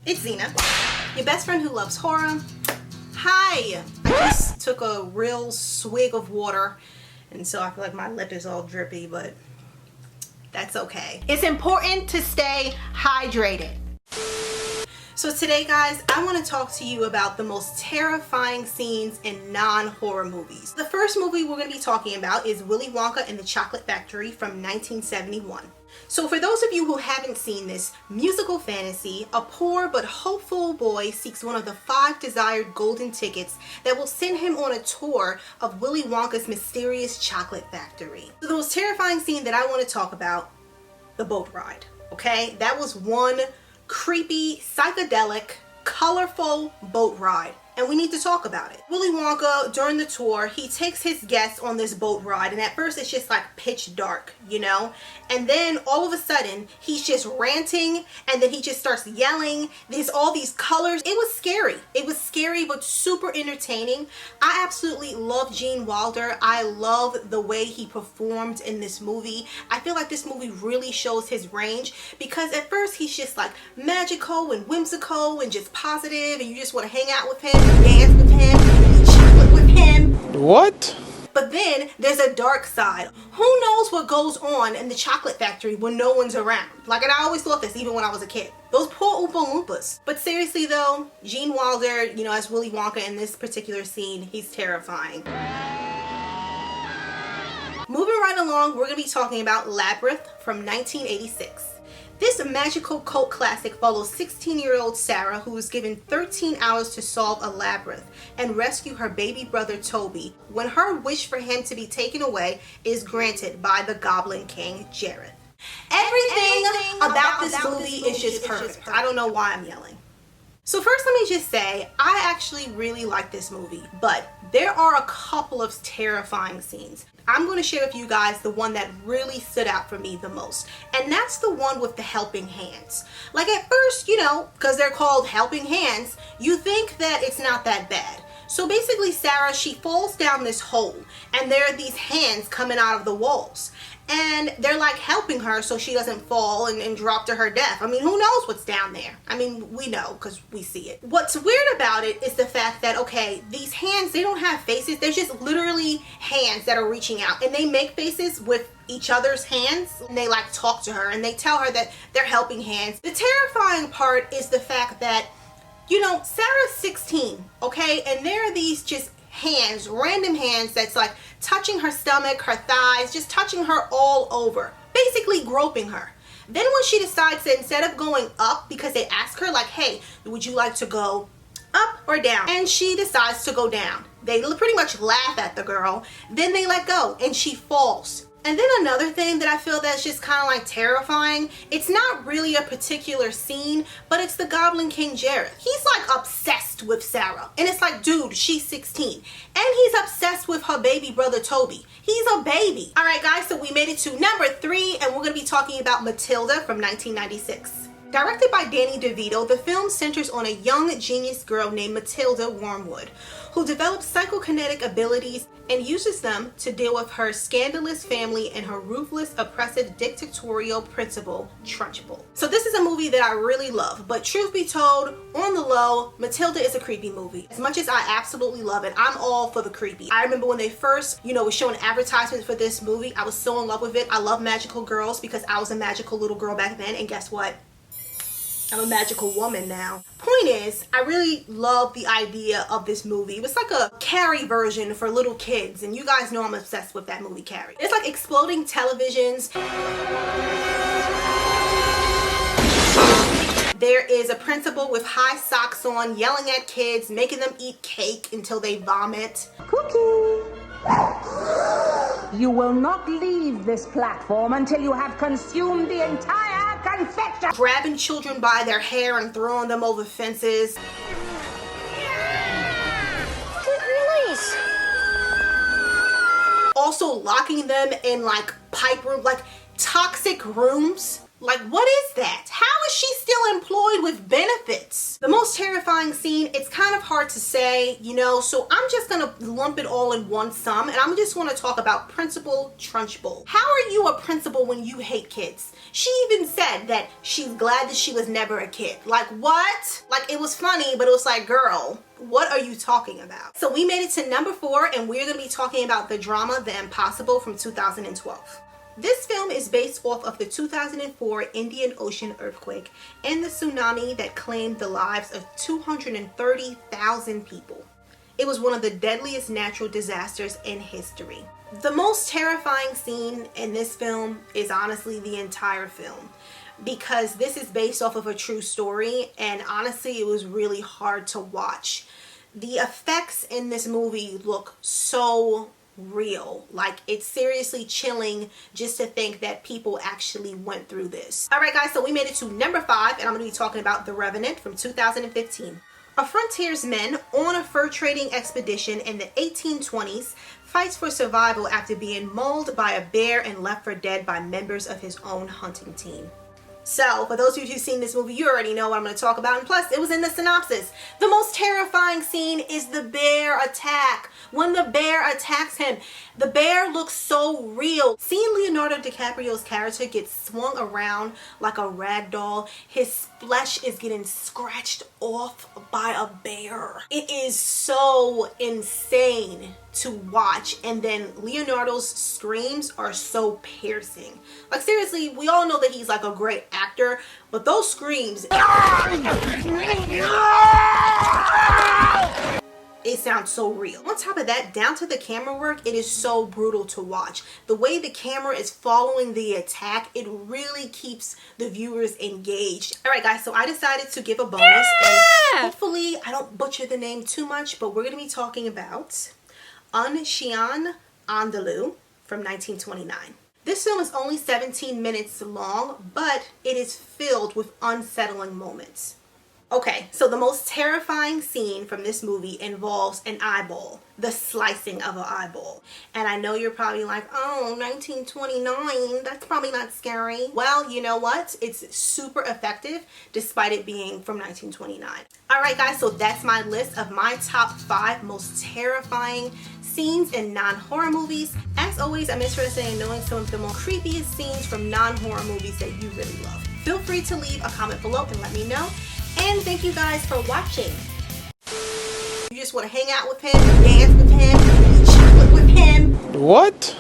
It's Zena, your best friend who loves horror. Hi! I just took a real swig of water, and so I feel like my lip is all drippy, but that's okay. It's important to stay hydrated. So today, guys, I want to talk to you about the most terrifying scenes in non-horror movies. The first movie we're going to be talking about is Willy Wonka and the Chocolate Factory from 1971. So for those of you who haven't seen this musical fantasy, a poor but hopeful boy seeks one of the 5 desired golden tickets that will send him on a tour of Willy Wonka's mysterious chocolate factory. So the most terrifying scene that I want to talk about, the boat ride, okay? That was one creepy, psychedelic, colorful boat ride, and we need to talk about it. Willy Wonka, during the tour, he takes his guests on this boat ride, and at first it's just like pitch dark, you know, and then all of a sudden he's just ranting, and then he just starts yelling. There's all these colors. It was scary but super entertaining. I absolutely love Gene Wilder. I love the way he performed in this movie. I feel like this movie really shows his range, because at first he's just like magical and whimsical and just positive, and you just want to hang out with him, dance with him, eat chocolate with him. What? But then there's a dark side. Who knows what goes on in the chocolate factory when no one's around? Like, and I always thought this even when I was a kid. Those poor Oompa Loompas. But seriously though, Gene Wilder, you know, as Willy Wonka in this particular scene, he's terrifying. Moving right along, we're going to be talking about Labyrinth from 1986. This magical cult classic follows 16-year-old Sarah, who is given 13 hours to solve a labyrinth and rescue her baby brother Toby when her wish for him to be taken away is granted by the Goblin King Jareth. Everything about this movie is just perfect. I don't know why I'm yelling. So first, let me just say, I actually really like this movie, but there are a couple of terrifying scenes. I'm going to share with you guys the one that really stood out for me the most, and that's the one with the helping hands. Like, at first, you know, because they're called helping hands, you think that it's not that bad. So basically, Sarah, she falls down this hole, and there are these hands coming out of the walls, and they're like helping her so she doesn't fall and drop to her death. I mean, who knows what's down there? I mean, we know because we see it. What's weird about it is the fact that, okay, these hands, they don't have faces. They're just literally hands that are reaching out, and they make faces with each other's hands, and they like talk to her and they tell her that they're helping hands. The terrifying part is the fact that, you know, Sarah's 16, okay, and there are these just hands, random hands that's like touching her stomach, her thighs, just touching her all over, basically groping her. Then when she decides that instead of going up, because they ask her like, hey, would you like to go up or down? And she decides to go down. They pretty much laugh at the girl. Then they let go and she falls. And then another thing that I feel that's just kind of like terrifying, it's not really a particular scene, but it's the Goblin King Jareth. He's like obsessed with Sarah. And it's like, dude, she's 16. And he's obsessed with her baby brother Toby. He's a baby. Alright guys, so we made it to number 3, and we're going to be talking about Matilda from 1996. Directed by Danny DeVito, the film centers on a young genius girl named Matilda Wormwood, who develops psychokinetic abilities and uses them to deal with her scandalous family and her ruthless, oppressive, dictatorial principal, Trunchbull. So this is a movie that I really love, but truth be told, on the low, Matilda is a creepy movie. As much as I absolutely love it, I'm all for the creepy. I remember when they first, you know, was showing advertisements for this movie, I was so in love with it. I love magical girls because I was a magical little girl back then, and guess what? I'm a magical woman now. Point is, I really love the idea of this movie. It was like a Carrie version for little kids, and you guys know I'm obsessed with that movie, Carrie. It's like exploding televisions. There is a principal with high socks on, yelling at kids, making them eat cake until they vomit. Cookie! You will not leave this platform until you have consumed the entire confection. Grabbing children by their hair and throwing them over fences. Good release. Also locking them in like pipe rooms, like toxic rooms. Like, what is that? How is she still employed with benefits? The most terrifying scene, it's kind kind of hard to say, you know, so I'm just gonna lump it all in one sum, and I'm just gonna talk about Principal Trunchbull. How are you a principal when you hate kids? She even said that she's glad that she was never a kid. Like, what? Like, it was funny, but it was like, girl, what are you talking about? So we made it to number 4, and we're gonna be talking about the drama The Impossible from 2012. This film is based off of the 2004 Indian Ocean earthquake and the tsunami that claimed the lives of 230,000 people. It was one of the deadliest natural disasters in history. The most terrifying scene in this film is honestly the entire film, because this is based off of a true story, and honestly it was really hard to watch. The effects in this movie look so real. Like, it's seriously chilling just to think that people actually went through this. Alright guys, so we made it to number 5, and I'm going to be talking about The Revenant from 2015. A frontiersman on a fur trading expedition in the 1820s fights for survival after being mauled by a bear and left for dead by members of his own hunting team. So, for those of you who've seen this movie, you already know what I'm going to talk about, and plus, it was in the synopsis. The most terrifying scene is the bear attack. When the bear attacks him, the bear looks so real. Seeing Leonardo DiCaprio's character get swung around like a rag doll, his flesh is getting scratched off by a bear. It is so insane to watch, and then Leonardo's screams are so piercing. Like, seriously, we all know that he's like a great actor, but those screams, it sounds so real. On top of that, down to the camera work, it is so brutal to watch. The way the camera is following the attack, it really keeps the viewers engaged. Alright guys, so I decided to give a bonus, and hopefully I don't butcher the name too much, but we're going to be talking about Un Chien Andalou from 1929. This film is only 17 minutes long, but it is filled with unsettling moments. Okay, so the most terrifying scene from this movie involves an eyeball, the slicing of an eyeball. And I know you're probably like, oh, 1929, that's probably not scary. Well, you know what? It's super effective despite it being from 1929. Alright guys, so that's my list of my top 5 most terrifying scenes in non-horror movies. As always, I'm interested in knowing some of the more creepiest scenes from non-horror movies that you really love. Feel free to leave a comment below and let me know. And thank you guys for watching. You just want to hang out with him, dance with him, eat chocolate with him. What?